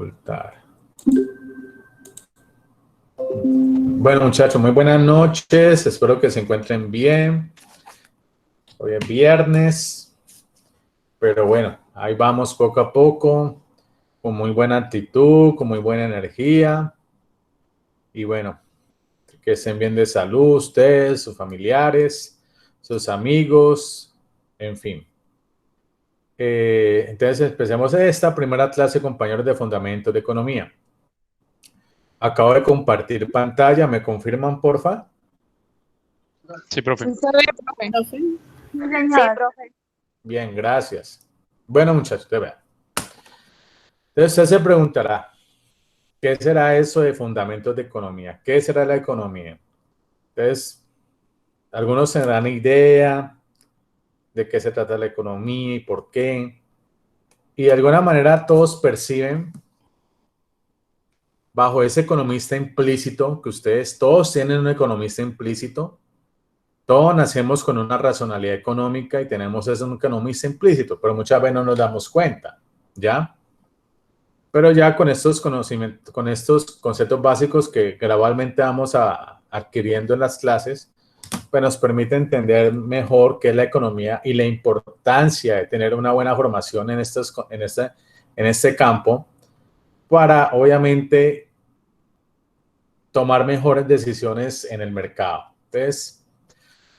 Ocultar. Bueno, muchachos, muy buenas noches. Espero que se encuentren bien. Hoy es viernes, pero bueno, ahí vamos poco a poco, con muy buena actitud, con muy buena energía. Y bueno, que estén bien de salud ustedes, sus familiares, sus amigos, en fin. Entonces, empecemos esta primera clase, compañeros de Fundamentos de Economía. Acabo de compartir pantalla, ¿me confirman, porfa? Sí, profe. Sí, se ve, profe. Sí, profe. Bien, gracias. Bueno, muchachos, te veo. Entonces, usted se preguntará, ¿qué será eso de fundamentos de economía? ¿Qué será la economía? Entonces, algunos tendrán idea de qué se trata la economía y por qué. Y de alguna manera todos perciben, bajo ese economista implícito, que ustedes todos tienen un economista implícito, todos nacemos con una racionalidad económica y tenemos ese economista implícito, pero muchas veces no nos damos cuenta, ¿ya? Pero ya con estos conocimientos, con estos conceptos básicos que gradualmente vamos adquiriendo en las clases, pues nos permite entender mejor qué es la economía y la importancia de tener una buena formación en este campo para, obviamente, tomar mejores decisiones en el mercado. Entonces,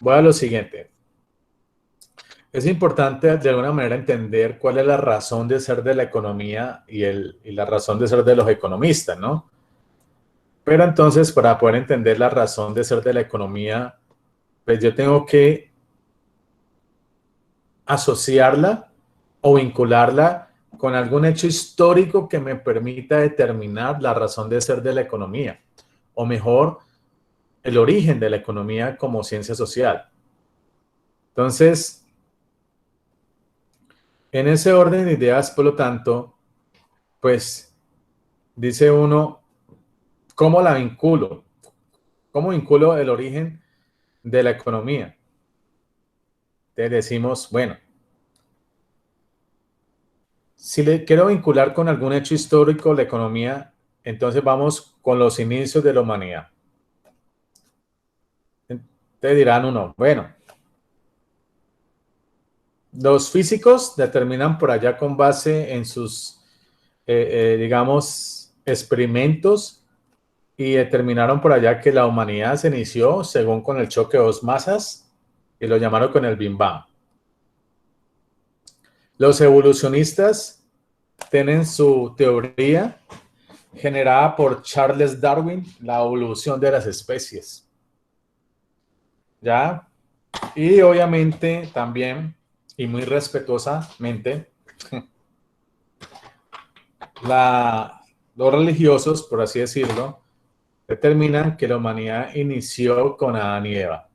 voy a lo siguiente. Es importante de alguna manera entender cuál es la razón de ser de la economía y la razón de ser de los economistas, ¿no? Pero entonces, para poder entender la razón de ser de la economía, pues yo tengo que asociarla o vincularla con algún hecho histórico que me permita determinar la razón de ser de la economía, o mejor, el origen de la economía como ciencia social. Entonces, en ese orden de ideas, por lo tanto, pues dice uno, ¿cómo la vinculo? ¿Cómo vinculo el origen de la economía? Entonces decimos, bueno, si le quiero vincular con algún hecho histórico la economía, entonces vamos con los inicios de la humanidad. Te dirán uno, bueno, los físicos determinan por allá con base en sus, digamos, experimentos y determinaron por allá que la humanidad se inició según con el choque de dos masas y lo llamaron con el Big Bang. Los evolucionistas tienen su teoría generada por Charles Darwin, la evolución de las especies. ¿Ya? Y obviamente también, y muy respetuosamente, los religiosos, por así decirlo, determinan que la humanidad inició con Adán y Eva.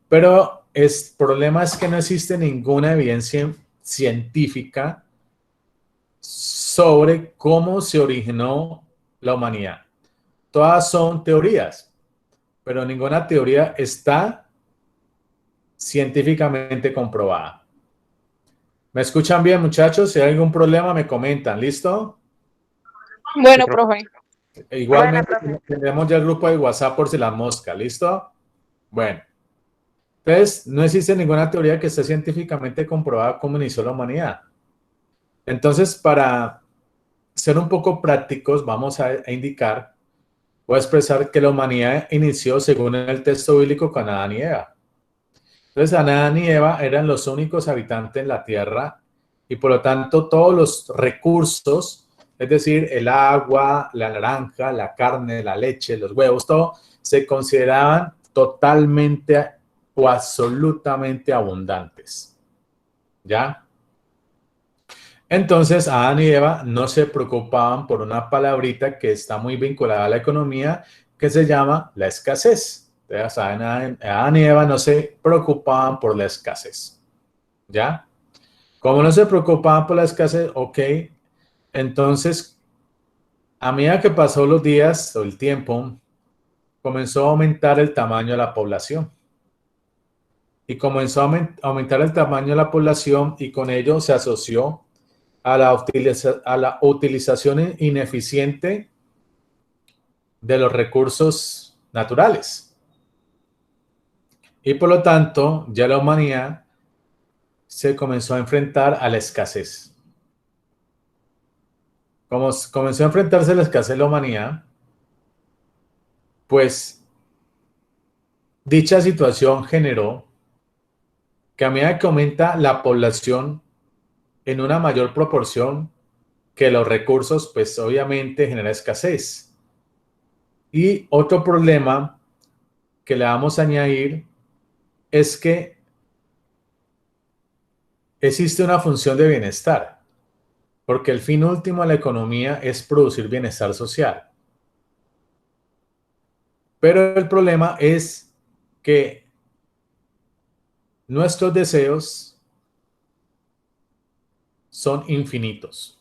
Pero el problema es que no existe ninguna evidencia científica sobre cómo se originó la humanidad. Todas son teorías, pero ninguna teoría está científicamente comprobada. ¿Me escuchan bien, muchachos? Si hay algún problema, me comentan. ¿Listo? Bueno, profe. Igualmente, Bueno, profe. tenemos ya el grupo de WhatsApp por si la mosca. ¿Listo? Bueno. Entonces, no existe ninguna teoría que esté científicamente comprobada cómo inició la humanidad. Entonces, para ser un poco prácticos, vamos a indicar o a expresar que la humanidad inició según el texto bíblico con Adán y Eva. Entonces, Adán y Eva eran los únicos habitantes en la tierra y por lo tanto todos los recursos, es decir, el agua, la naranja, la carne, la leche, los huevos, todo, se consideraban totalmente o absolutamente abundantes. ¿Ya? Entonces, Adán y Eva no se preocupaban por una palabrita que está muy vinculada a la economía, que se llama la escasez. Entonces, Adán y Eva no se preocupaban por la escasez. ¿Ya? Como no se preocupaban por la escasez, ok, entonces, a medida que pasó los días o el tiempo, comenzó a aumentar el tamaño de la población. Y comenzó a aumentar el tamaño de la población y con ello se asoció a la utilización ineficiente de los recursos naturales. Y por lo tanto, ya la humanidad se comenzó a enfrentar a la escasez. Como comenzó a enfrentarse a la escasez la humanidad, pues dicha situación generó que a medida que aumenta la población en una mayor proporción que los recursos, pues obviamente genera escasez. Y otro problema que le vamos a añadir es que existe una función de bienestar, porque el fin último de la economía es producir bienestar social. Pero el problema es que nuestros deseos son infinitos.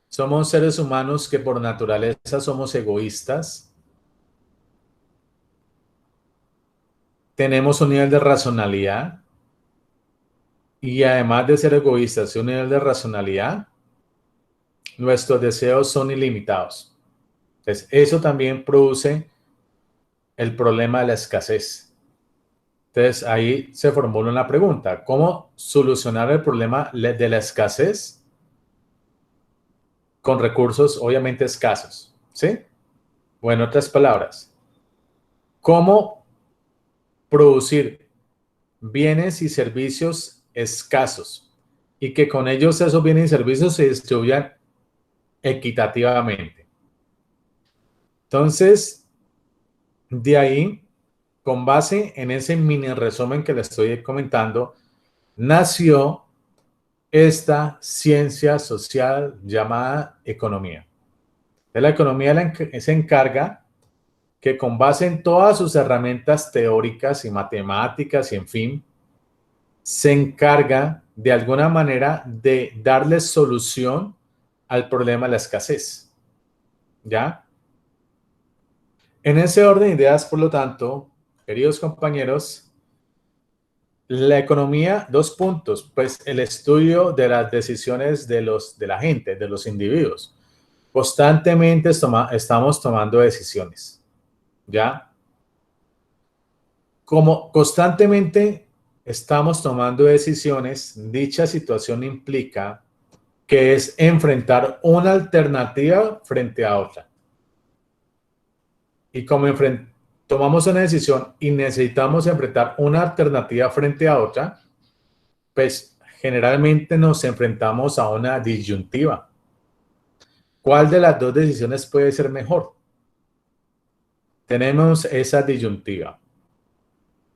Somos seres humanos que por naturaleza somos egoístas. Tenemos un nivel de racionalidad. Y además de ser egoístas y un nivel de racionalidad, nuestros deseos son ilimitados. Entonces, eso también produce el problema de la escasez. Entonces, ahí se formula una pregunta. ¿Cómo solucionar el problema de la escasez con recursos obviamente escasos? ¿Sí? O en otras palabras, ¿cómo producir bienes y servicios escasos y que con ellos esos bienes y servicios se distribuyan equitativamente? Entonces, de ahí, con base en ese mini resumen que le estoy comentando, nació esta ciencia social llamada economía. De la economía se encarga que con base en todas sus herramientas teóricas y matemáticas y en fin, se encarga de alguna manera de darle solución al problema de la escasez. ¿Ya? En ese orden de ideas, por lo tanto, queridos compañeros, la economía, dos puntos, pues el estudio de las decisiones de la gente, de los individuos. Constantemente estamos tomando decisiones, ¿ya? Como constantemente estamos tomando decisiones, dicha situación implica que es enfrentar una alternativa frente a otra. Y como tomamos una decisión y necesitamos enfrentar una alternativa frente a otra, pues generalmente nos enfrentamos a una disyuntiva. ¿Cuál de las dos decisiones puede ser mejor? Tenemos esa disyuntiva.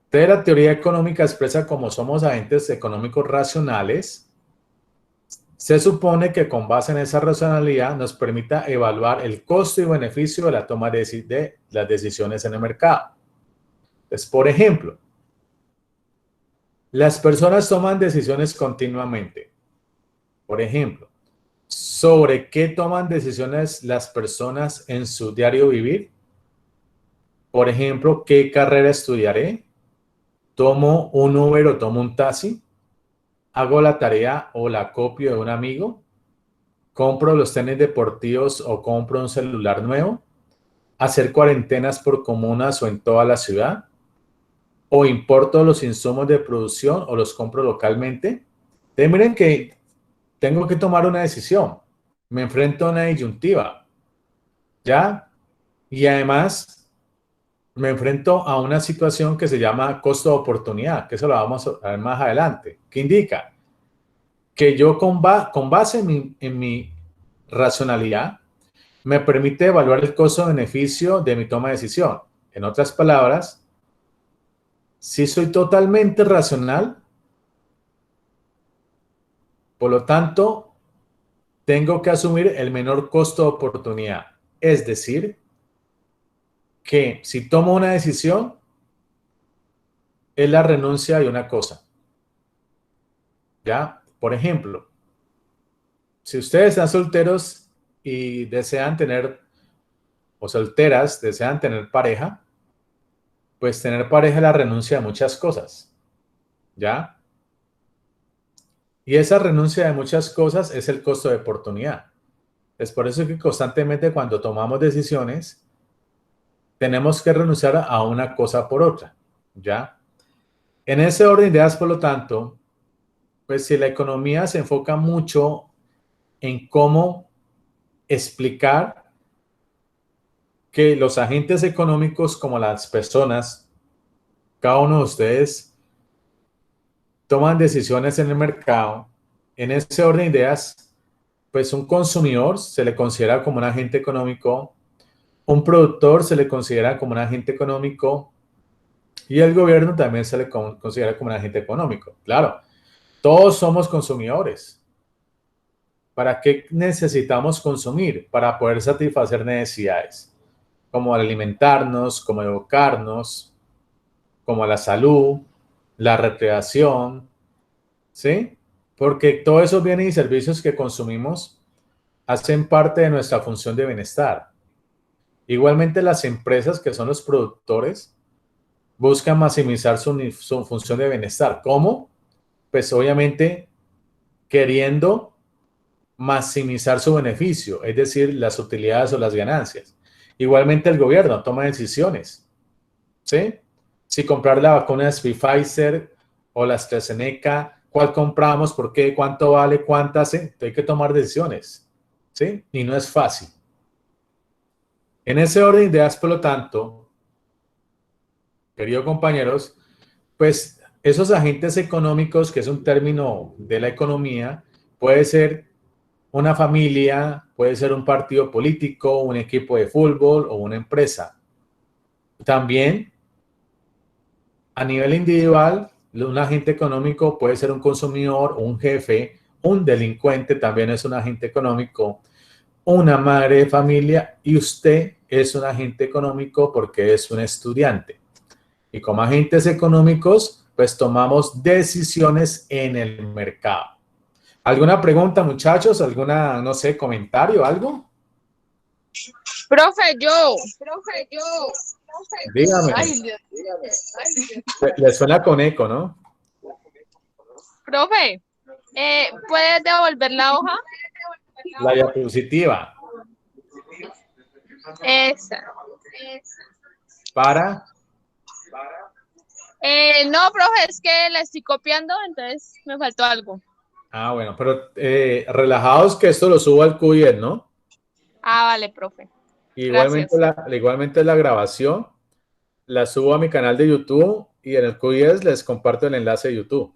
Entonces, la teoría económica expresa cómo somos agentes económicos racionales. Se supone que con base en esa racionalidad nos permita evaluar el costo y beneficio de la toma de las decisiones en el mercado. Entonces, por ejemplo, las personas toman decisiones continuamente. Por ejemplo, ¿sobre qué toman decisiones las personas en su diario vivir? Por ejemplo, ¿qué carrera estudiaré? ¿Tomo un Uber o tomo un taxi? ¿Hago la tarea o la copio de un amigo? ¿Compro los tenis deportivos o compro un celular nuevo? ¿Hacer cuarentenas por comunas o en toda la ciudad? ¿O importo los insumos de producción o los compro localmente? Entonces, miren que tengo que tomar una decisión. Me enfrento a una disyuntiva, ¿ya? Y además me enfrento a una situación que se llama costo de oportunidad, que eso lo vamos a ver más adelante, que indica que yo con base en mi racionalidad me permite evaluar el costo-beneficio de mi toma de decisión. En otras palabras, si soy totalmente racional, por lo tanto, tengo que asumir el menor costo de oportunidad. Es decir, que si tomo una decisión, es la renuncia de una cosa. ¿Ya? Por ejemplo, si ustedes están solteros y desean tener, o solteras, desean tener pareja, pues tener pareja es la renuncia de muchas cosas. ¿Ya? Y esa renuncia de muchas cosas es el costo de oportunidad. Es por eso que constantemente cuando tomamos decisiones, tenemos que renunciar a una cosa por otra, ¿ya? En ese orden de ideas, por lo tanto, pues si la economía se enfoca mucho en cómo explicar que los agentes económicos como las personas, cada uno de ustedes, toman decisiones en el mercado, en ese orden de ideas, pues un consumidor se le considera como un agente económico, un productor se le considera como un agente económico y el gobierno también se le considera como un agente económico. Claro, todos somos consumidores. ¿Para qué necesitamos consumir? Para poder satisfacer necesidades, como alimentarnos, como educarnos, como la salud, la recreación, ¿sí? Porque todos esos bienes y servicios que consumimos hacen parte de nuestra función de bienestar. Igualmente las empresas que son los productores buscan maximizar su función de bienestar. ¿Cómo? Pues obviamente queriendo maximizar su beneficio, es decir, las utilidades o las ganancias. Igualmente el gobierno toma decisiones, ¿sí? Si comprar la vacuna de Pfizer o la AstraZeneca, ¿cuál compramos? ¿Por qué? ¿Cuánto vale? ¿Cuántas? ¿Sí? Hay que tomar decisiones, ¿sí? Y no es fácil. En ese orden de ideas, por lo tanto, queridos compañeros, pues esos agentes económicos, que es un término de la economía, puede ser una familia, puede ser un partido político, un equipo de fútbol o una empresa. También, a nivel individual, un agente económico puede ser un consumidor, un jefe, un delincuente también es un agente económico, una madre de familia y usted es un agente económico porque es un estudiante. Y como agentes económicos, pues tomamos decisiones en el mercado. ¿Alguna pregunta, muchachos? ¿Alguna, no sé, comentario, algo? Profe, yo. Dígame. Ay, Dios. Le suena con eco, ¿no? Profe, ¿puedes devolver la hoja? La diapositiva. Esa. Para. No, profe, es que la estoy copiando, entonces me faltó algo. Ah, bueno, pero relajados que esto lo subo al QIEL, ¿no? Ah, vale, profe. Igualmente la grabación la subo a mi canal de YouTube y en el QIEL les comparto el enlace de YouTube.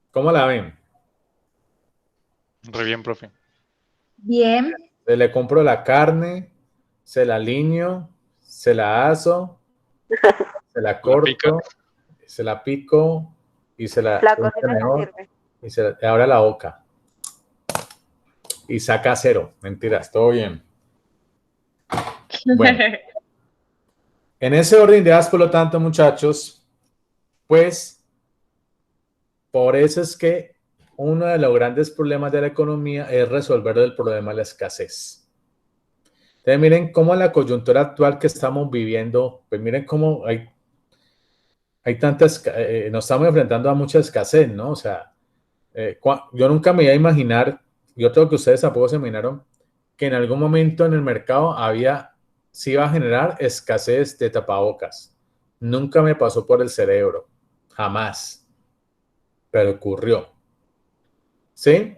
¿Cómo la ven? Re bien, profe. Bien. Le compro la carne, se la alineo, se la aso, se la corto, se la pico y se la La cocina no sirve. y se le abre la boca. Y saca cero. Mentiras, todo bien. Bueno, en ese orden de ideas, por lo tanto, muchachos, pues por eso es que uno de los grandes problemas de la economía es resolver el problema de la escasez. Entonces, miren cómo en la coyuntura actual que estamos viviendo, pues miren cómo hay tantas, nos estamos enfrentando a mucha escasez, ¿no? O sea, yo nunca me iba a imaginar, yo creo que ustedes tampoco se imaginaron, que en algún momento en el mercado se iba a generar escasez de tapabocas. Nunca me pasó por el cerebro, jamás, pero ocurrió. ¿Sí?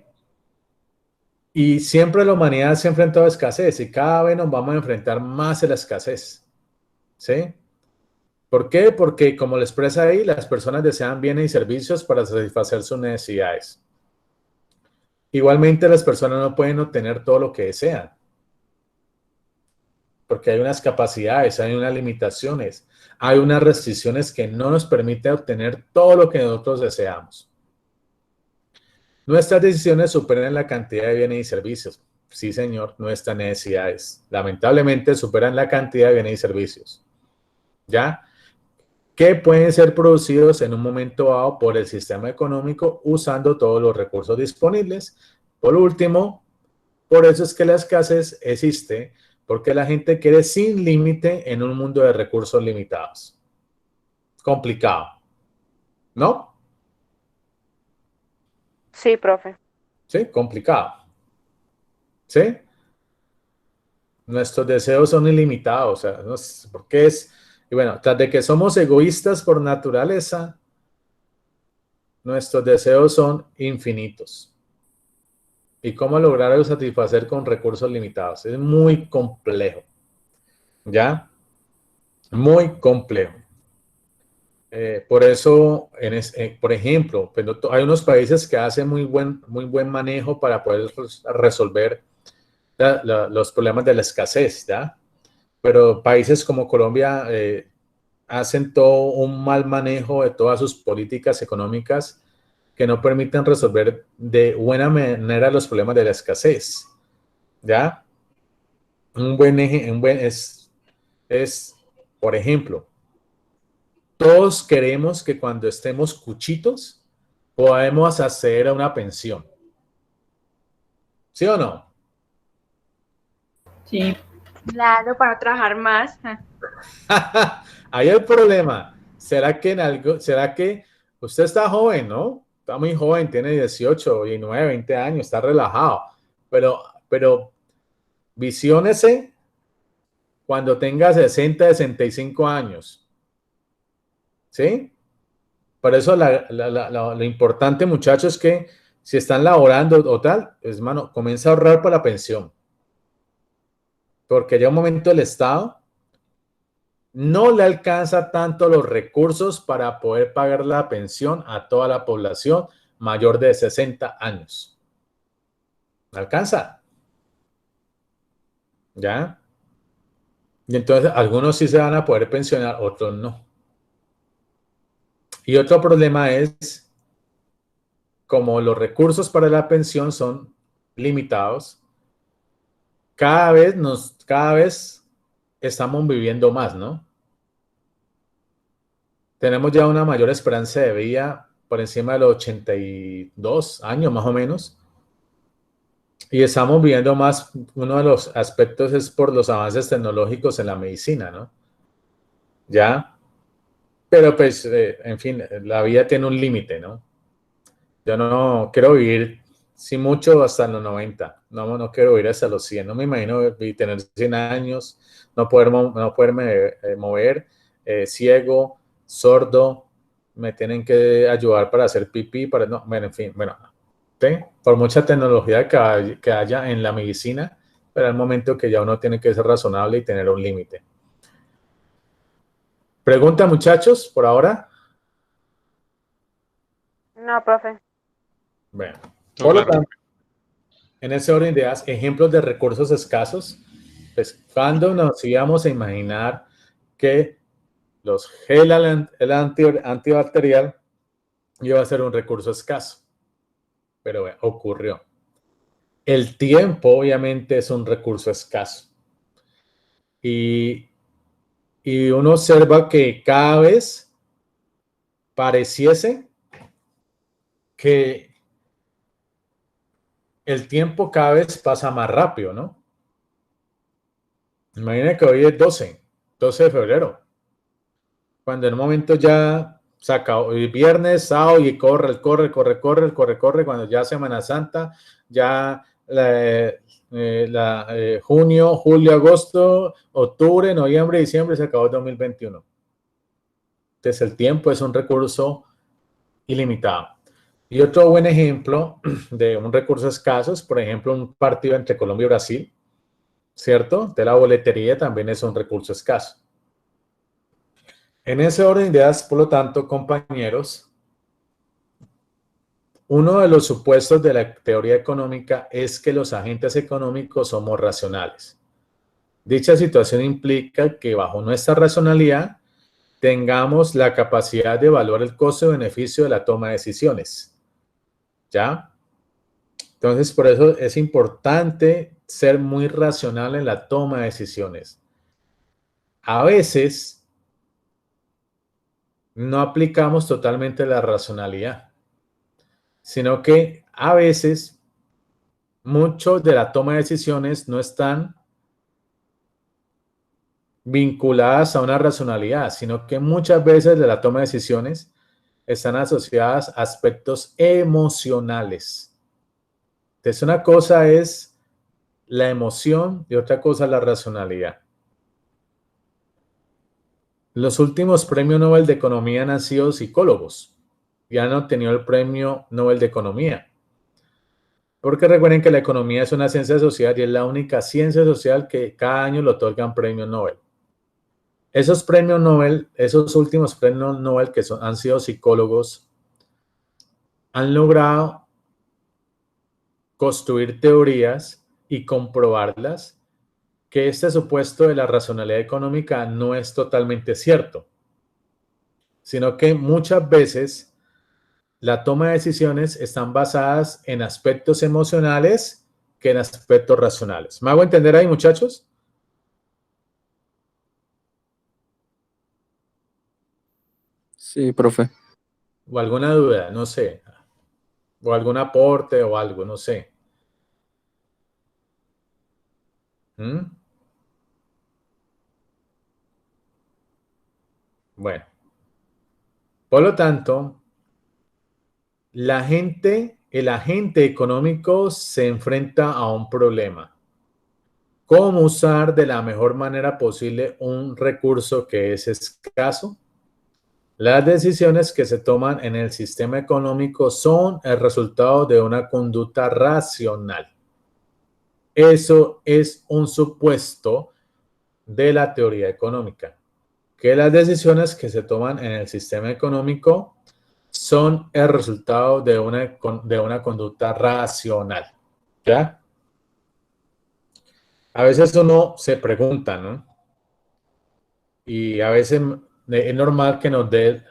Y siempre la humanidad se ha enfrentado a escasez y cada vez nos vamos a enfrentar más a la escasez. ¿Sí? ¿Por qué? Porque como lo expresa ahí, las personas desean bienes y servicios para satisfacer sus necesidades. Igualmente las personas no pueden obtener todo lo que desean. Porque hay unas capacidades, hay unas limitaciones, hay unas restricciones que no nos permiten obtener todo lo que nosotros deseamos. Nuestras decisiones superan la cantidad de bienes y servicios. Sí, señor, nuestras necesidades. Lamentablemente superan la cantidad de bienes y servicios. ¿Ya? Que pueden ser producidos en un momento dado por el sistema económico usando todos los recursos disponibles. Por último, por eso es que la escasez existe, porque la gente quiere sin límite en un mundo de recursos limitados. Complicado, ¿no? Sí, profe. ¿Sí? Complicado. ¿Sí? Nuestros deseos son ilimitados, o sea, no sé por qué es... Y bueno, tras de que somos egoístas por naturaleza, nuestros deseos son infinitos. ¿Y cómo lograrlo satisfacer con recursos limitados? Es muy complejo, ¿ya? Muy complejo. Por eso, por ejemplo, pues hay unos países que hacen muy buen manejo para poder resolver los problemas de la escasez, ¿ya? Pero países como Colombia hacen todo un mal manejo de todas sus políticas económicas que no permiten resolver de buena manera los problemas de la escasez, ¿ya? Un buen eje, es, por ejemplo, todos queremos que cuando estemos cuchitos podamos acceder a una pensión. ¿Sí o no? Sí, Claro, para no trabajar más. Ahí el problema. ¿Será que usted está joven, ¿no? Está muy joven, tiene 18, 19, 20 años, está relajado. Pero visiónese cuando tenga 60, 65 años. ¿Sí? Por eso lo importante, muchachos, es que si están laborando o tal, pues, mano, comienza a ahorrar para la pensión. Porque ya un momento el Estado no le alcanza tanto los recursos para poder pagar la pensión a toda la población mayor de 60 años. ¿No alcanza? ¿Ya? Y entonces algunos sí se van a poder pensionar, otros no. Y otro problema es, como los recursos para la pensión son limitados, cada vez estamos viviendo más, ¿no? Tenemos ya una mayor esperanza de vida por encima de los 82 años más o menos. Y estamos viviendo más, uno de los aspectos es por los avances tecnológicos en la medicina, ¿no? Ya, pero pues, en fin, la vida tiene un límite, ¿no? Yo no quiero vivir, sin mucho, hasta los 90. No quiero vivir hasta los 100. No me imagino tener 100 años, no poderme mover, ciego, sordo, me tienen que ayudar para hacer pipí, no, bueno, en fin, bueno, ¿sí? Por mucha tecnología que haya en la medicina, pero al momento que ya uno tiene que ser razonable y tener un límite. Pregunta, muchachos, por ahora. No, profe. Bueno, No, por lo claro. tanto, en ese orden de ideas, ejemplos de recursos escasos, pues, ¿cuándo nos íbamos a imaginar que los gel antibacterial iba a ser un recurso escaso? Pero bueno, ocurrió. El tiempo, obviamente, es un recurso escaso. Y uno observa que cada vez pareciese que el tiempo cada vez pasa más rápido, ¿no? Imagina que hoy es 12 de febrero. Cuando en un momento ya se acabó, el viernes, sábado, y corre, cuando ya Semana Santa, ya junio, julio, agosto, octubre, noviembre, diciembre, se acabó el 2021. Entonces el tiempo es un recurso ilimitado. Y otro buen ejemplo de un recurso escaso es, por ejemplo, un partido entre Colombia y Brasil, ¿cierto? De la boletería también es un recurso escaso. En ese orden de ideas, por lo tanto, compañeros, uno de los supuestos de la teoría económica es que los agentes económicos somos racionales. Dicha situación implica que bajo nuestra racionalidad tengamos la capacidad de evaluar el costo-beneficio de la toma de decisiones. ¿Ya? Entonces, por eso es importante ser muy racional en la toma de decisiones. A veces no aplicamos totalmente la racionalidad, sino que a veces mucho de la toma de decisiones no están vinculadas a una racionalidad, sino que muchas veces de la toma de decisiones están asociadas a aspectos emocionales. Entonces, una cosa es la emoción y otra cosa es la racionalidad. Los últimos premios Nobel de Economía han sido psicólogos y han obtenido el premio Nobel de Economía. Porque recuerden que la economía es una ciencia social y es la única ciencia social que cada año le otorgan premios Nobel. Esos premios Nobel, esos últimos premios Nobel que han sido psicólogos, han logrado construir teorías y comprobarlas que este supuesto de la racionalidad económica no es totalmente cierto, sino que muchas veces la toma de decisiones están basadas en aspectos emocionales que en aspectos racionales. ¿Me hago entender ahí, muchachos? Sí, profe. ¿O alguna duda? No sé. ¿O algún aporte o algo? No sé. ¿Mm? Bueno. Por lo tanto, el agente económico se enfrenta a un problema. ¿Cómo usar de la mejor manera posible un recurso que es escaso? Las decisiones que se toman en el sistema económico son el resultado de una conducta racional. Eso es un supuesto de la teoría económica, que las decisiones que se toman en el sistema económico son el resultado de una conducta racional. ¿Ya? A veces uno se pregunta, ¿no? Y a veces es normal que nos dé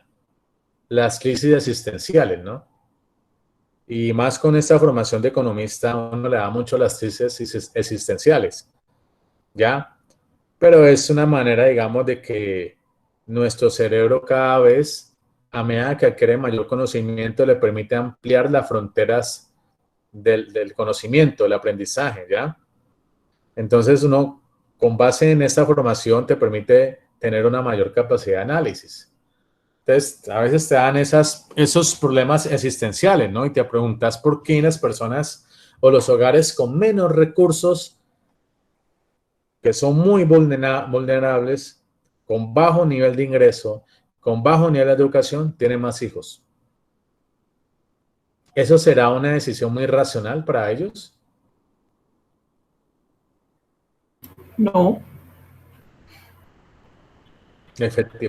las crisis existenciales, ¿no? Y más con esta formación de economista, uno le da mucho las crisis existenciales, ¿ya? Pero es una manera, digamos, de que nuestro cerebro cada vez, a medida que adquiere mayor conocimiento, le permite ampliar las fronteras del conocimiento, del aprendizaje, ¿ya? Entonces uno, con base en esta formación, te permite tener una mayor capacidad de análisis. Entonces, a veces te dan esos problemas existenciales, ¿no? Y te preguntas por qué las personas o los hogares con menos recursos, que son muy vulnerables, con bajo nivel de ingreso, con bajo nivel de educación, tienen más hijos. ¿Eso será una decisión muy racional para ellos? No,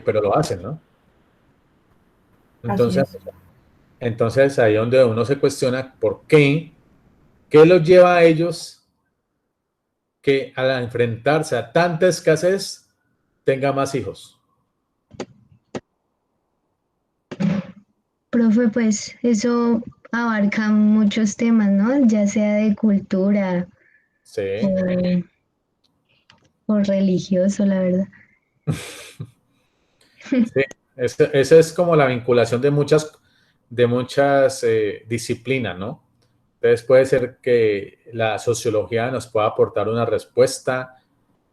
Pero lo hacen, ¿no? así Entonces, es. entonces ahí es donde uno se cuestiona por qué los lleva a ellos que al enfrentarse a tanta escasez tenga más hijos. Profe, pues eso abarca muchos temas, ¿no? Ya sea de cultura Sí. o, o religioso, la verdad. Sí, esa es como la vinculación de muchas disciplinas, ¿no? Entonces puede ser que la sociología nos pueda aportar una respuesta,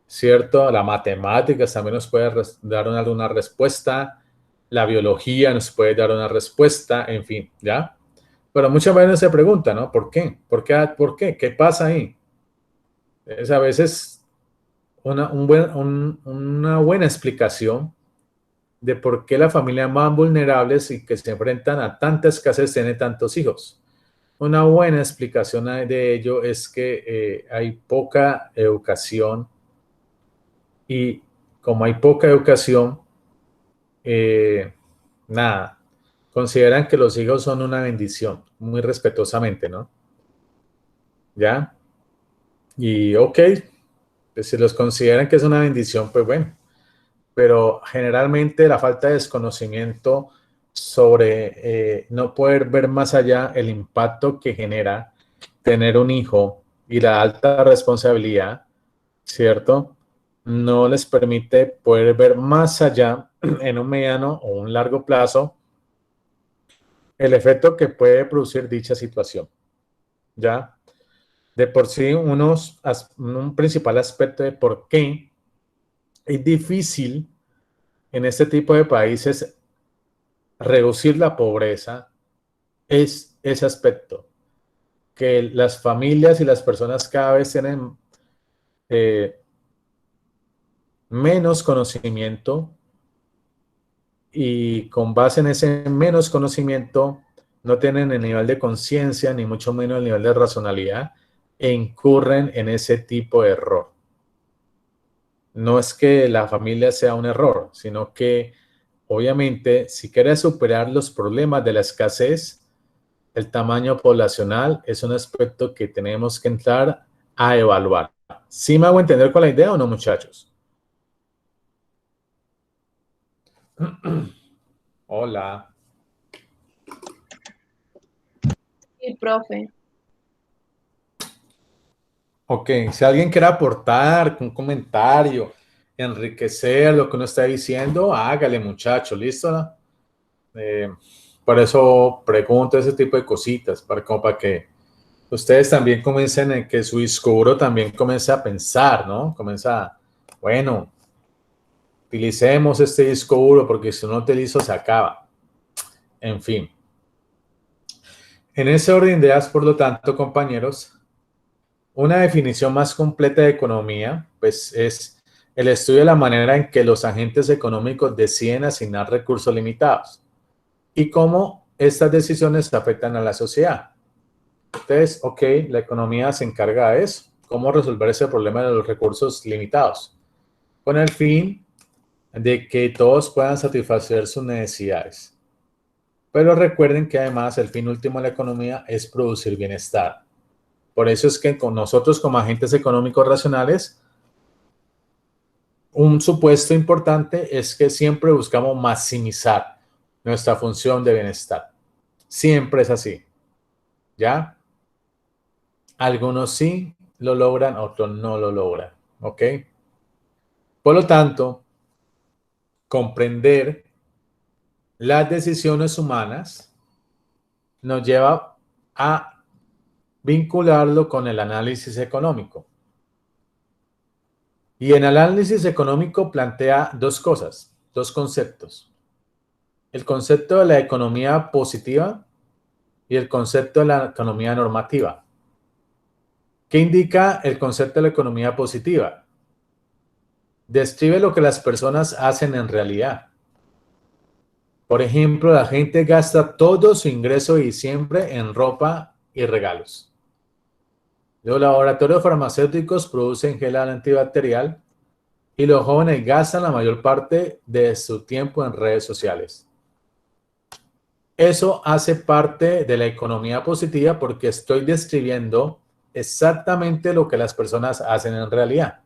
¿cierto? La matemáticas también nos puede dar una respuesta, la biología nos puede dar una respuesta, en fin, ¿ya? Pero muchas veces se pregunta, ¿no? ¿Por qué? ¿Por qué? ¿Por qué? ¿Qué pasa ahí? Es a veces una buena explicación de por qué la familia más vulnerables y que se enfrentan a tanta escasez tiene tantos hijos. Una buena explicación de ello es que hay poca educación y como hay poca educación, nada, consideran que los hijos son una bendición, muy respetuosamente, ¿no? ¿Ya? Y ok, pues si los consideran que es una bendición, pues bueno, pero generalmente la falta de desconocimiento sobre no poder ver más allá el impacto que genera tener un hijo y la alta responsabilidad, ¿cierto? No les permite poder ver más allá en un mediano o un largo plazo el efecto que puede producir dicha situación, ¿ya? De por sí, un principal aspecto de por qué es difícil en este tipo de países reducir la pobreza es ese aspecto, que las familias y las personas cada vez tienen menos conocimiento y con base en ese menos conocimiento no tienen el nivel de conciencia ni mucho menos el nivel de racionalidad e incurren en ese tipo de error. No es que la familia sea un error, sino que obviamente si quieres superar los problemas de la escasez, el tamaño poblacional es un aspecto que tenemos que entrar a evaluar. ¿Sí me hago entender con la idea o no, muchachos? Hola. Sí, profe. Ok, si alguien quiere aportar un comentario, enriquecer lo que uno está diciendo, hágale, muchacho, ¿listo? Por eso pregunto ese tipo de cositas, como para que ustedes también comiencen, que su disco duro también comience a pensar, ¿no? Comienza, bueno, utilicemos este disco duro porque si no utilizo se acaba. En fin. En ese orden de ideas, por lo tanto, compañeros, una definición más completa de economía, pues es el estudio de la manera en que los agentes económicos deciden asignar recursos limitados y cómo estas decisiones afectan a la sociedad. Entonces, ok, la economía se encarga de eso, cómo resolver ese problema de los recursos limitados, con el fin de que todos puedan satisfacer sus necesidades. Pero recuerden que además el fin último de la economía es producir bienestar. Por eso es que con nosotros como agentes económicos racionales, un supuesto importante es que siempre buscamos maximizar nuestra función de bienestar. Siempre es así. ¿Ya? Algunos sí lo logran, otros no lo logran. ¿Ok? Por lo tanto, comprender las decisiones humanas nos lleva a vincularlo con el análisis económico. Y el análisis económico plantea dos cosas, dos conceptos. El concepto de la economía positiva y el concepto de la economía normativa. ¿Qué indica el concepto de la economía positiva? Describe lo que las personas hacen en realidad. Por ejemplo, la gente gasta todo su ingreso de diciembre en ropa y regalos. Los laboratorios farmacéuticos producen gel antibacterial y los jóvenes gastan la mayor parte de su tiempo en redes sociales. Eso hace parte de la economía positiva porque estoy describiendo exactamente lo que las personas hacen en realidad.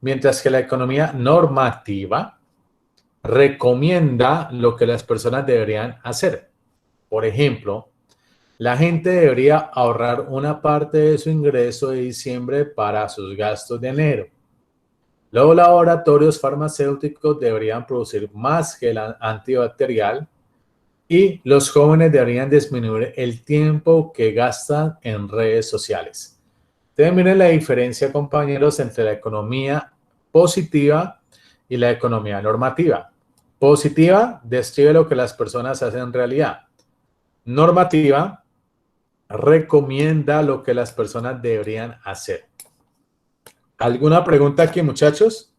Mientras que la economía normativa recomienda lo que las personas deberían hacer. Por ejemplo, la gente debería ahorrar una parte de su ingreso de diciembre para sus gastos de enero. Los laboratorios farmacéuticos deberían producir más gel antibacterial y los jóvenes deberían disminuir el tiempo que gastan en redes sociales. Entonces, miren la diferencia, compañeros, entre la economía positiva y la economía normativa. Positiva describe lo que las personas hacen en realidad. Normativa recomienda lo que las personas deberían hacer. ¿Alguna pregunta aquí, muchachos?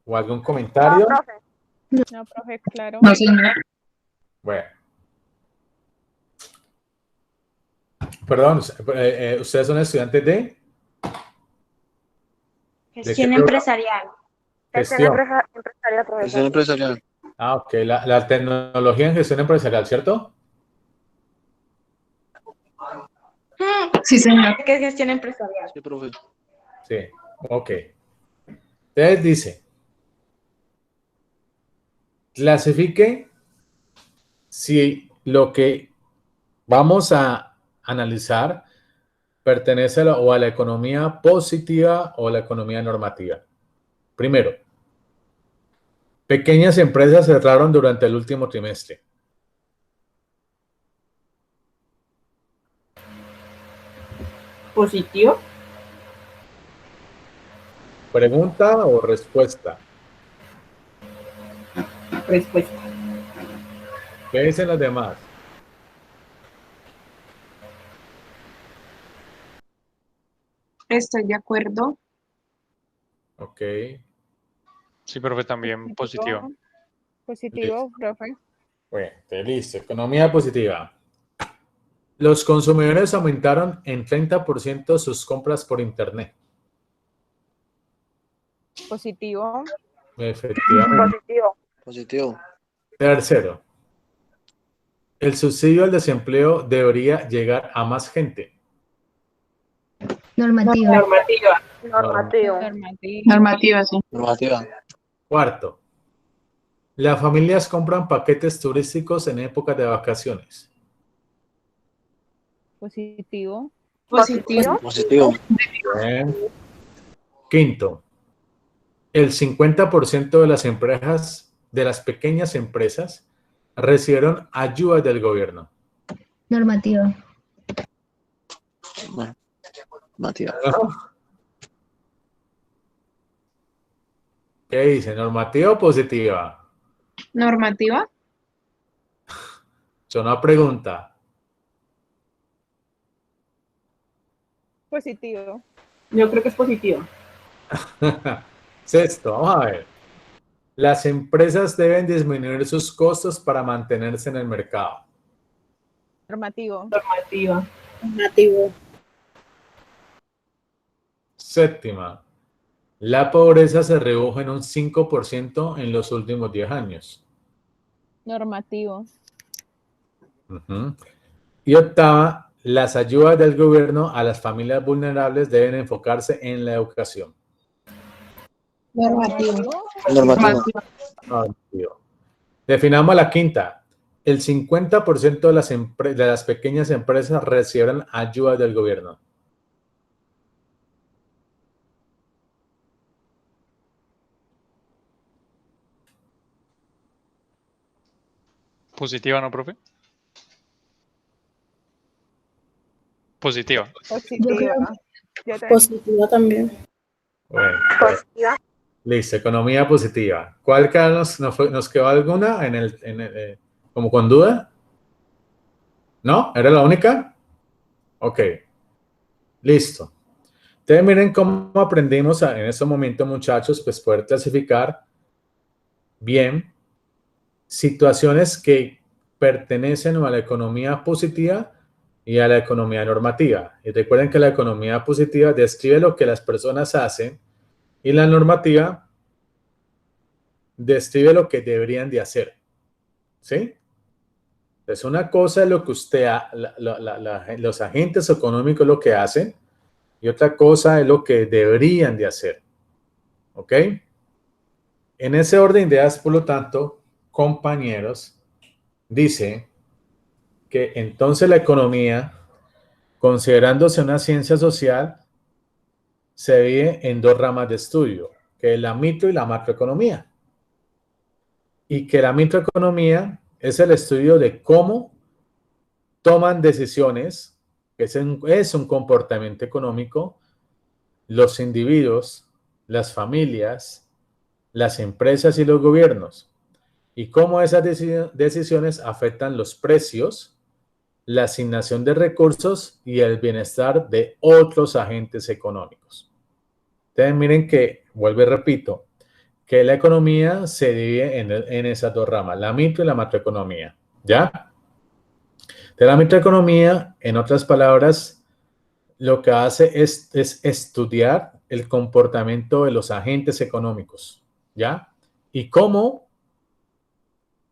¿O algún comentario? No, profe. No, profe, claro. No, señor. Bueno. Perdón, ¿ustedes son estudiantes de? Gestión qué empresarial. Gestión. Empresarial, profesor. Gestión empresarial. Ah, ok. La tecnología en gestión empresarial, ¿cierto? Sí, señor. ¿Qué es gestión empresarial? Sí, profe. Sí, ok. Entonces dice, clasifique si lo que vamos a analizar pertenece a la economía positiva o a la economía normativa. Primero, pequeñas empresas cerraron durante el último trimestre. Positivo. ¿Pregunta o respuesta? respuesta. ¿Qué dicen los demás? Estoy de acuerdo. Ok. Sí, profe, también positiva. Positivo, profe. Bueno, listo. Economía positiva. Los consumidores aumentaron en 30% sus compras por Internet. Positivo. Efectivamente. Positivo. Tercero, el subsidio al desempleo debería llegar a más gente. Normativa. Normativa. Normativo. Normativo. Normativa, sí. Normativa. Cuarto, las familias compran paquetes turísticos en épocas de vacaciones. Positivo. Positivo. Positivo. Bien. Quinto, el 50% de las empresas, de las pequeñas empresas, recibieron ayuda del gobierno. Normativa. Normativa. ¿Qué dice? ¿Normativa o positiva? Normativa. Es una pregunta. Positivo. Yo creo que es positiva. Sexto, vamos a ver. Las empresas deben disminuir sus costos para mantenerse en el mercado. Normativo. Normativa. Normativo. Séptima, la pobreza se redujo en un 5% en los últimos 10 años. Normativo. Ujú. Y octava, las ayudas del gobierno a las familias vulnerables deben enfocarse en la educación. Normativo. Normativa. Normativo. Definamos la quinta. El 50% de las pequeñas empresas recibirán ayudas del gobierno. Positiva, ¿no, profe? Positiva. Yo creo Yo también. Positiva también. Bueno, listo, economía positiva. ¿Cuál nos quedó alguna como con duda? ¿No? ¿Era la única? Ok, listo. Entonces miren cómo aprendimos en este momento, muchachos, pues poder clasificar bien situaciones que pertenecen a la economía positiva y a la economía normativa. Y recuerden que la economía positiva describe lo que las personas hacen y la normativa describe lo que deberían de hacer. ¿Sí? Entonces, una cosa es lo que los agentes económicos lo que hacen y otra cosa es lo que deberían de hacer. ¿Ok? En ese orden de ideas, por lo tanto, compañeros, dice que entonces la economía, considerándose una ciencia social, se divide en dos ramas de estudio, que es la micro y la macroeconomía. Y que la microeconomía es el estudio de cómo toman decisiones, que es un comportamiento económico, los individuos, las familias, las empresas y los gobiernos, y cómo esas decisiones afectan los precios, la asignación de recursos y el bienestar de otros agentes económicos. Entonces miren que, vuelvo y repito, que la economía se divide en esas dos ramas, la micro y la macroeconomía, ¿ya? De la microeconomía, en otras palabras, lo que hace es estudiar el comportamiento de los agentes económicos, ¿ya? Y cómo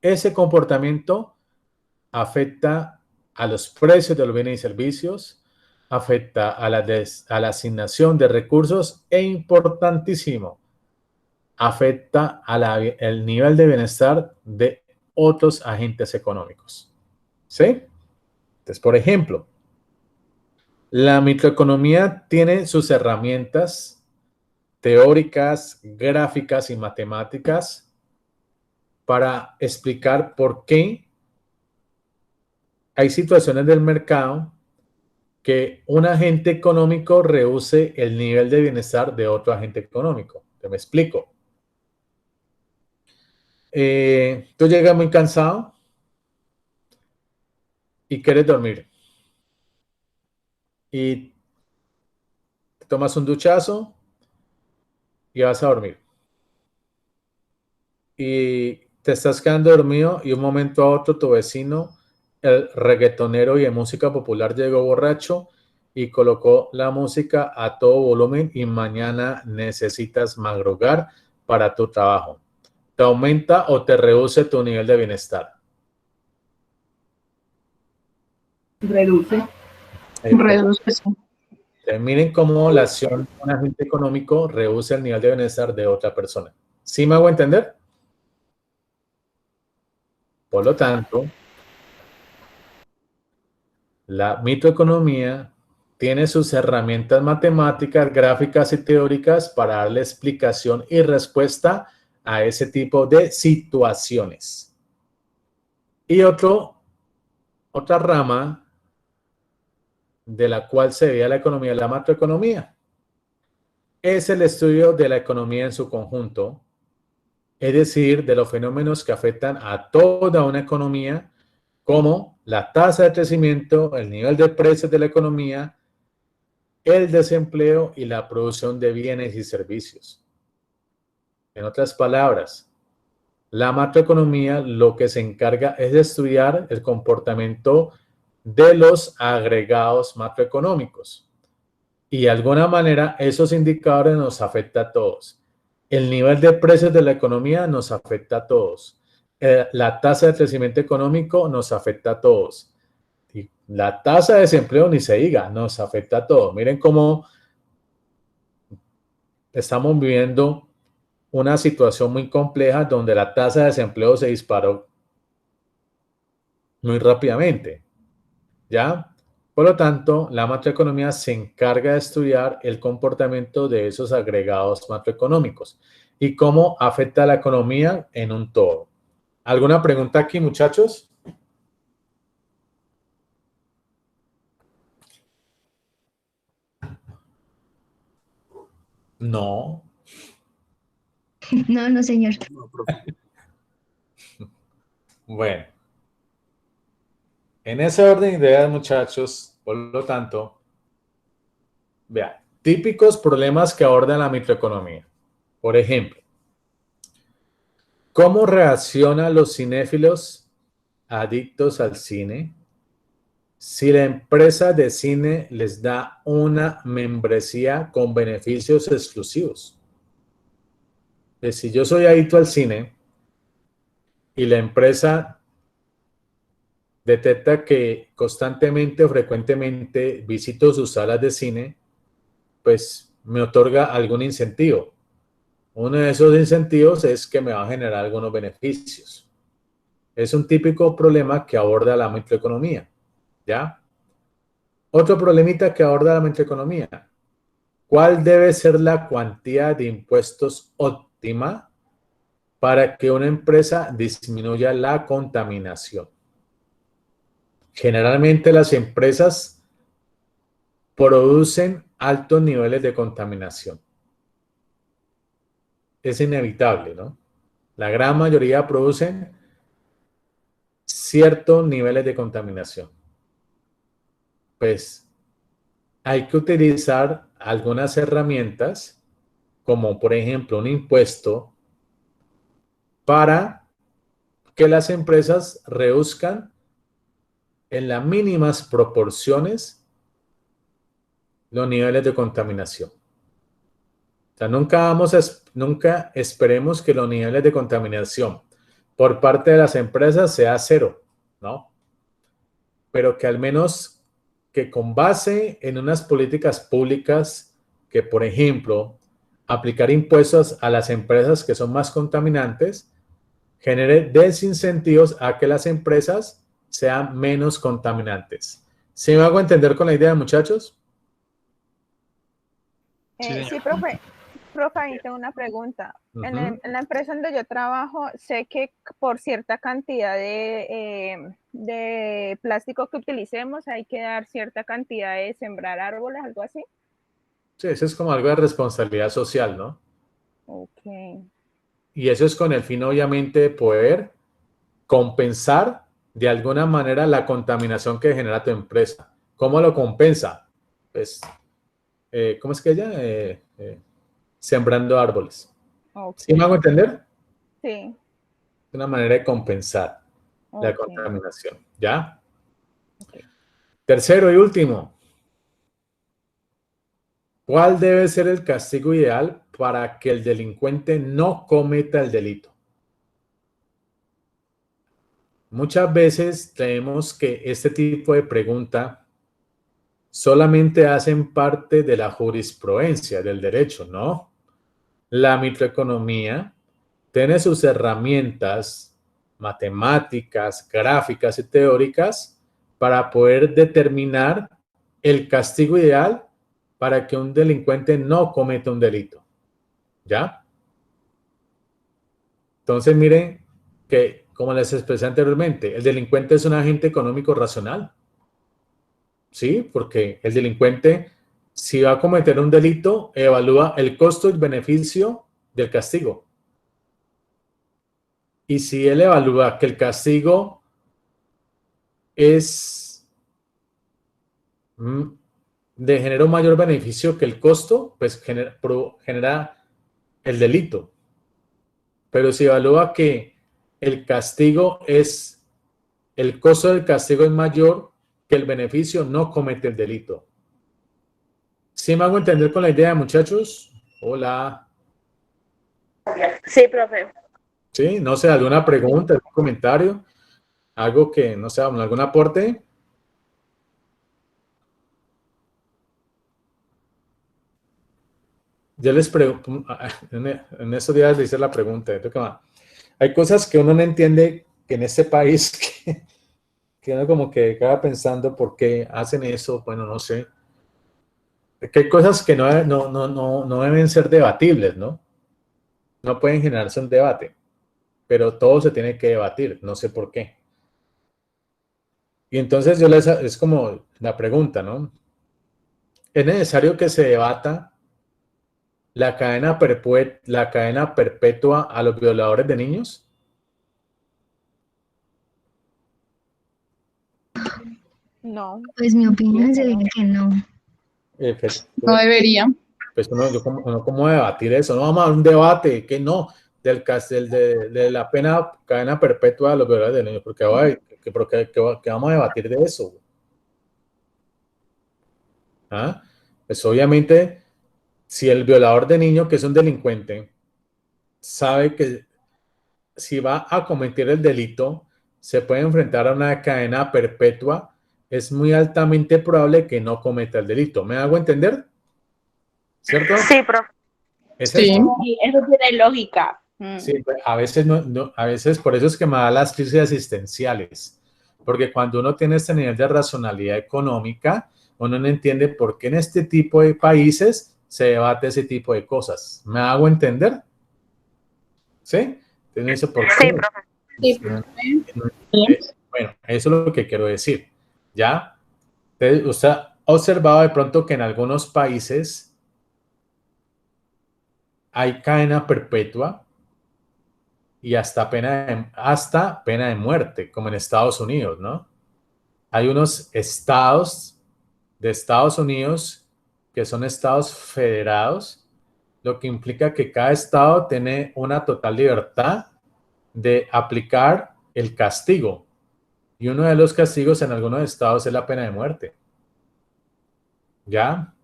ese comportamiento afecta a los precios de los bienes y servicios, afecta a la asignación de recursos e, importantísimo, afecta al nivel de bienestar de otros agentes económicos. ¿Sí? Entonces, por ejemplo, la microeconomía tiene sus herramientas teóricas, gráficas y matemáticas para explicar por qué hay situaciones del mercado que un agente económico reduce el nivel de bienestar de otro agente económico. Te me explico. Tú llegas muy cansado y quieres dormir. Y te tomas un duchazo y vas a dormir. Y te estás quedando dormido y un momento a otro tu vecino, el reggaetonero y de música popular, llegó borracho y colocó la música a todo volumen y mañana necesitas madrugar para tu trabajo. ¿Te aumenta o te reduce tu nivel de bienestar? Reduce. Reduce, sí. Miren cómo la acción de un agente económico reduce el nivel de bienestar de otra persona. ¿Sí me hago entender? Por lo tanto, la microeconomía tiene sus herramientas matemáticas, gráficas y teóricas para darle explicación y respuesta a ese tipo de situaciones. Y otra rama de la cual se veía la economía, la macroeconomía, es el estudio de la economía en su conjunto, es decir, de los fenómenos que afectan a toda una economía, como la tasa de crecimiento, el nivel de precios de la economía, el desempleo y la producción de bienes y servicios. En otras palabras, la macroeconomía lo que se encarga es de estudiar el comportamiento de los agregados macroeconómicos. Y de alguna manera esos indicadores nos afectan a todos. El nivel de precios de la economía nos afecta a todos. La tasa de crecimiento económico nos afecta a todos. Y la tasa de desempleo ni se diga, nos afecta a todos. Miren cómo estamos viviendo una situación muy compleja donde la tasa de desempleo se disparó muy rápidamente, ¿ya? Por lo tanto, la macroeconomía se encarga de estudiar el comportamiento de esos agregados macroeconómicos y cómo afecta a la economía en un todo. ¿Alguna pregunta aquí, muchachos? No. No, no, señor. Bueno, en ese orden de ideas, muchachos, por lo tanto, vean, típicos problemas que aborda la microeconomía. Por ejemplo, ¿cómo reaccionan los cinéfilos adictos al cine si la empresa de cine les da una membresía con beneficios exclusivos? Pues si yo soy adicto al cine y la empresa detecta que constantemente o frecuentemente visito sus salas de cine, pues me otorga algún incentivo. Uno de esos incentivos es que me va a generar algunos beneficios. Es un típico problema que aborda la microeconomía, ¿ya? Otro problemita que aborda la microeconomía. ¿Cuál debe ser la cuantía de impuestos óptima para que una empresa disminuya la contaminación? Generalmente las empresas producen altos niveles de contaminación. Es inevitable, ¿no? La gran mayoría producen ciertos niveles de contaminación. Pues hay que utilizar algunas herramientas, como por ejemplo un impuesto, para que las empresas reduzcan en las mínimas proporciones los niveles de contaminación. O sea, nunca esperemos que los niveles de contaminación por parte de las empresas sea cero, ¿no? Pero que al menos que con base en unas políticas públicas que, por ejemplo, aplicar impuestos a las empresas que son más contaminantes, genere desincentivos a que las empresas sean menos contaminantes. ¿Sí me hago entender con la idea, muchachos? Sí, señor. Sí, profe, ahí tengo una pregunta. En la empresa donde yo trabajo, sé que por cierta cantidad de plástico que utilicemos hay que dar cierta cantidad de sembrar árboles, algo así. Sí, eso es como algo de responsabilidad social, ¿no? Ok. Y eso es con el fin, obviamente, de poder compensar de alguna manera la contaminación que genera tu empresa. ¿Cómo lo compensa? Pues, ¿cómo es que ella? Sembrando árboles. Ok. ¿Sí me hago entender? Sí. Es una manera de compensar la Ok. contaminación. ¿Ya? Ok. Tercero y último. ¿Cuál debe ser el castigo ideal para que el delincuente no cometa el delito? Muchas veces creemos que este tipo de pregunta solamente hacen parte de la jurisprudencia del derecho, ¿no? La microeconomía tiene sus herramientas matemáticas, gráficas y teóricas para poder determinar el castigo ideal para que un delincuente no cometa un delito. ¿Ya? Entonces, miren que, como les expresé anteriormente, el delincuente es un agente económico racional. ¿Sí? Porque el delincuente, si va a cometer un delito, evalúa el costo y beneficio del castigo. Y si él evalúa que el castigo es de genera un mayor beneficio que el costo, pues genera el delito. Pero si evalúa que el castigo es, el costo del castigo es mayor que el beneficio, no comete el delito. ¿Sí me hago entender con la idea, muchachos? Hola. Sí, profe. Sí, no sé, alguna pregunta, algún comentario, algo que, no sé, algún aporte. Yo les pregunto, en estos días le hice la pregunta, hay cosas que uno no entiende que en este país que uno como que acaba pensando por qué hacen eso, bueno, no sé. Que hay cosas que no deben ser debatibles, ¿no? No pueden generarse un debate, pero todo se tiene que debatir, no sé por qué. Y entonces es como la pregunta, ¿no? ¿Es necesario que se debata la cadena perpetua a los violadores de niños? No. Pues mi opinión sería que no. No debería. Pues uno cómo debatir eso, no vamos a dar un debate, que no, de la pena cadena perpetua a los violadores de niños, porque que vamos a debatir de eso. ¿Ah? Pues obviamente, si el violador de niños, que es un delincuente, sabe que si va a cometer el delito, se puede enfrentar a una cadena perpetua, es muy altamente probable que no cometa el delito. ¿Me hago entender? ¿Cierto? Sí, profe. ¿Es Sí. esto? Sí, eso tiene lógica. Sí, a veces a veces por eso es que me da las crisis existenciales, porque cuando uno tiene este nivel de racionalidad económica, uno no entiende por qué en este tipo de países se debate ese tipo de cosas. ¿Me hago entender? ¿Sí? Entonces, ¿por qué? Sí, profe. Sí, profe. Bueno, eso es lo que quiero decir. ¿Ya? Entonces, usted ha observado de pronto que en algunos países hay cadena perpetua y hasta pena de muerte, como en Estados Unidos, ¿no? Hay unos estados de Estados Unidos que son estados federados, lo que implica que cada estado tiene una total libertad de aplicar el castigo. Y uno de los castigos en algunos estados es la pena de muerte. ¿Ya?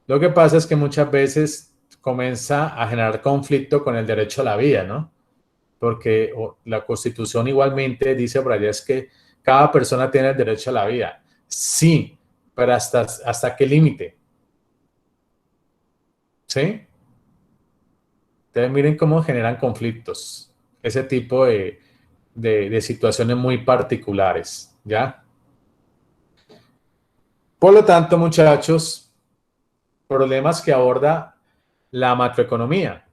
Lo que pasa es que muchas veces comienza a generar conflicto con el derecho a la vida, ¿no? Porque la Constitución igualmente dice por allá es que cada persona tiene el derecho a la vida. Sí, pero ¿hasta qué límite? ¿Sí? Entonces miren cómo generan conflictos, ese tipo de situaciones muy particulares, ¿ya? Por lo tanto, muchachos, problemas que aborda la macroeconomía,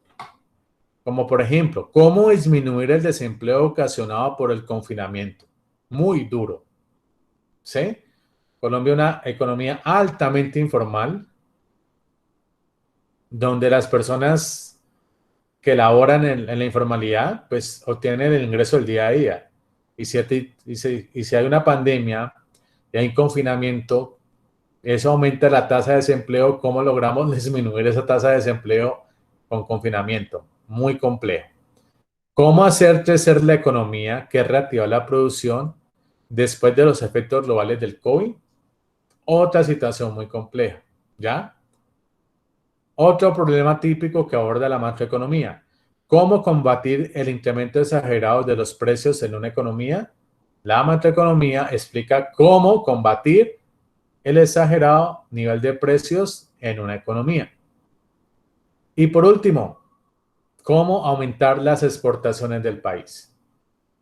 como por ejemplo, cómo disminuir el desempleo ocasionado por el confinamiento. Muy duro, ¿sí? Colombia es una economía altamente informal, donde las personas que laboran en la informalidad, pues obtienen el ingreso del día a día. Y si hay una pandemia y hay un confinamiento, eso aumenta la tasa de desempleo. ¿Cómo logramos disminuir esa tasa de desempleo con confinamiento? Muy complejo. ¿Cómo hacer crecer la economía que reactiva la producción después de los efectos globales del COVID? Otra situación muy compleja, ¿ya? Otro problema típico que aborda la macroeconomía. ¿Cómo combatir el incremento exagerado de los precios en una economía? La macroeconomía explica cómo combatir el exagerado nivel de precios en una economía. Y por último, cómo aumentar las exportaciones del país.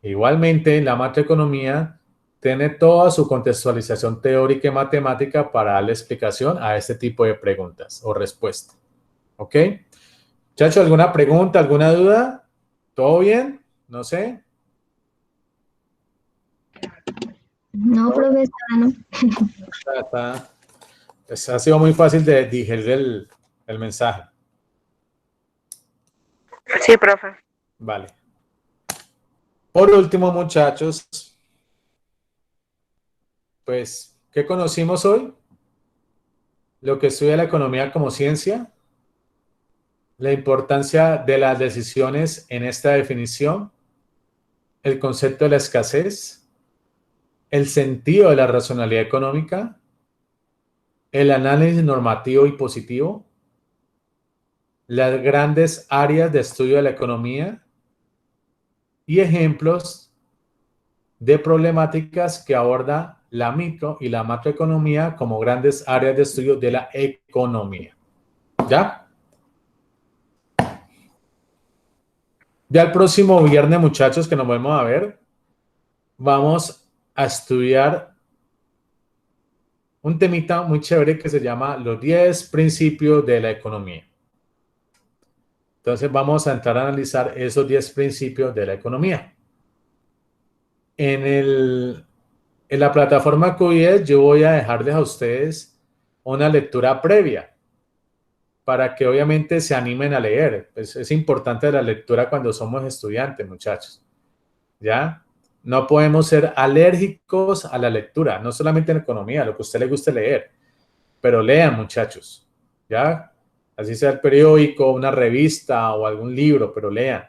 Igualmente, la macroeconomía tiene toda su contextualización teórica y matemática para darle explicación a este tipo de preguntas o respuestas. ¿Ok? Muchachos, ¿alguna pregunta, alguna duda? ¿Todo bien? No sé. No, profesora, no. Pues ha sido muy fácil de digerir el mensaje. Sí, profe. Vale. Por último, muchachos, pues, ¿qué conocimos hoy? Lo que estudia la economía como ciencia, la importancia de las decisiones en esta definición, el concepto de la escasez, el sentido de la racionalidad económica, el análisis normativo y positivo, las grandes áreas de estudio de la economía y ejemplos de problemáticas que aborda la micro y la macroeconomía como grandes áreas de estudio de la economía. ¿Ya? Ya el próximo viernes, muchachos, que nos vamos a ver, vamos a estudiar un temita muy chévere que se llama los 10 principios de la economía. Entonces vamos a entrar a analizar esos 10 principios de la economía. En la plataforma QIES yo voy a dejarles a ustedes una lectura previa para que obviamente se animen a leer. Es importante la lectura cuando somos estudiantes, muchachos. ¿Ya? No podemos ser alérgicos a la lectura, no solamente en economía, lo que a usted le guste leer, pero lean, muchachos. ¿Ya? Así sea el periódico, una revista o algún libro, pero lean.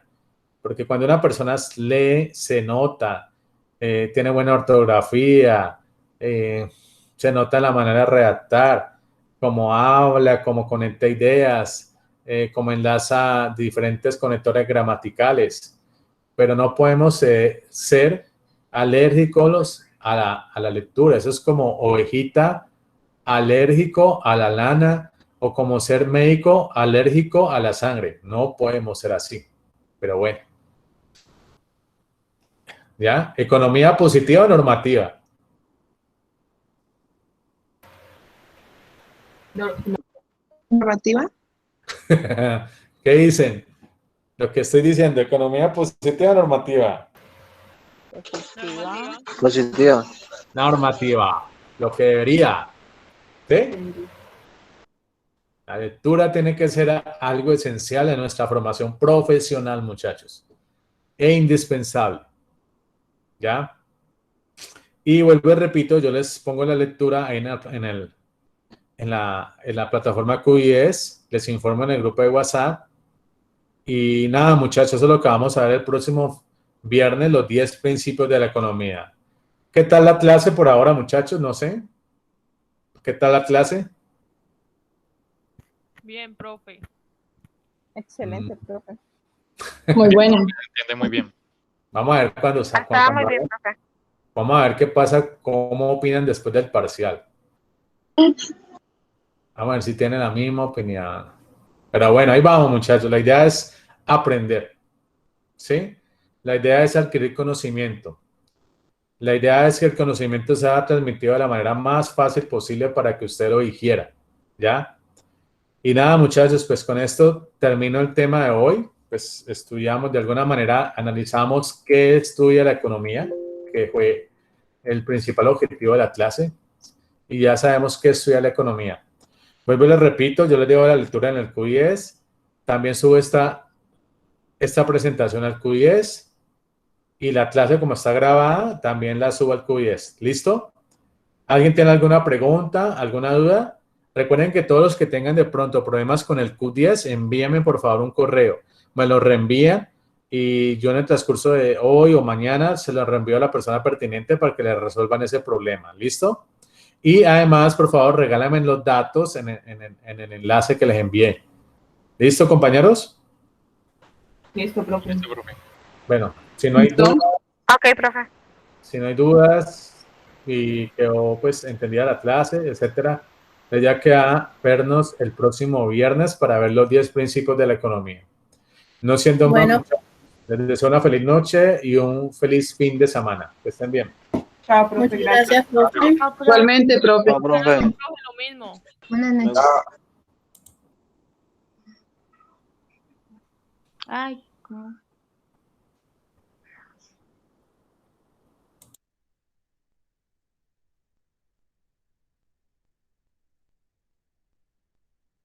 Porque cuando una persona lee, se nota, tiene buena ortografía, se nota la manera de redactar, cómo habla, cómo conecta ideas, cómo enlaza diferentes conectores gramaticales. Pero no podemos ser alérgicos a la lectura. Eso es como ovejita alérgico a la lana o como ser médico alérgico a la sangre. No podemos ser así. Pero bueno. ¿Ya? Economía positiva o normativa. Narrativa. ¿Qué dicen? Lo que estoy diciendo, economía positiva o normativa. Positiva. Normativa. Lo que debería. ¿Sí? La lectura tiene que ser algo esencial en nuestra formación profesional, muchachos. E indispensable. ¿Ya? Y vuelvo y repito, yo les pongo la lectura ahí en la plataforma QIES, les informo en el grupo de WhatsApp. Y nada, muchachos, eso es lo que vamos a ver el próximo viernes, los 10 principios de la economía. ¿Qué tal la clase por ahora, muchachos? No sé. ¿Qué tal la clase? Bien, profe. Excelente, profe. Muy bueno. Entiende muy bien. Vamos a ver cuando Estaba muy bien, profe. Vamos a ver qué pasa, cómo opinan después del parcial. Vamos a ver si tienen la misma opinión. Pero bueno, ahí vamos, muchachos. La idea es aprender. ¿Sí? La idea es adquirir conocimiento. La idea es que el conocimiento sea transmitido de la manera más fácil posible para que usted lo digiera. ¿Ya? Y nada, muchachos, pues con esto termino el tema de hoy. Pues estudiamos de alguna manera, analizamos qué estudia la economía, que fue el principal objetivo de la clase, y ya sabemos qué estudia la economía. Vuelvo y les repito, yo les dejo la lectura en el QIES, también subo esta esta presentación al Q10 y la clase como está grabada también la subo al Q10. ¿Listo? ¿Alguien tiene alguna pregunta, alguna duda? Recuerden que todos los que tengan de pronto problemas con el Q10, envíenme por favor un correo. Me lo reenvían y yo en el transcurso de hoy o mañana se lo reenvío a la persona pertinente para que le resuelvan ese problema. ¿Listo? Y además, por favor, regálenme los datos en el enlace que les envié. ¿Listo, compañeros? Listo, profe. Listo, profe. Bueno, si no hay ¿Listo? dudas, Ok, profe. si no hay dudas y quedó pues entendida la clase, etcétera, ya queda vernos el próximo viernes para ver los 10 principios de la economía. No siendo Bueno. más, les deseo una feliz noche y un feliz fin de semana. Que estén bien. Chao, profe. Muchas gracias, profe. Ah, profe. Igualmente, profe. Chao, profe. Profe, lo mismo. Buenas noches. Luego. Ay, ¿cómo?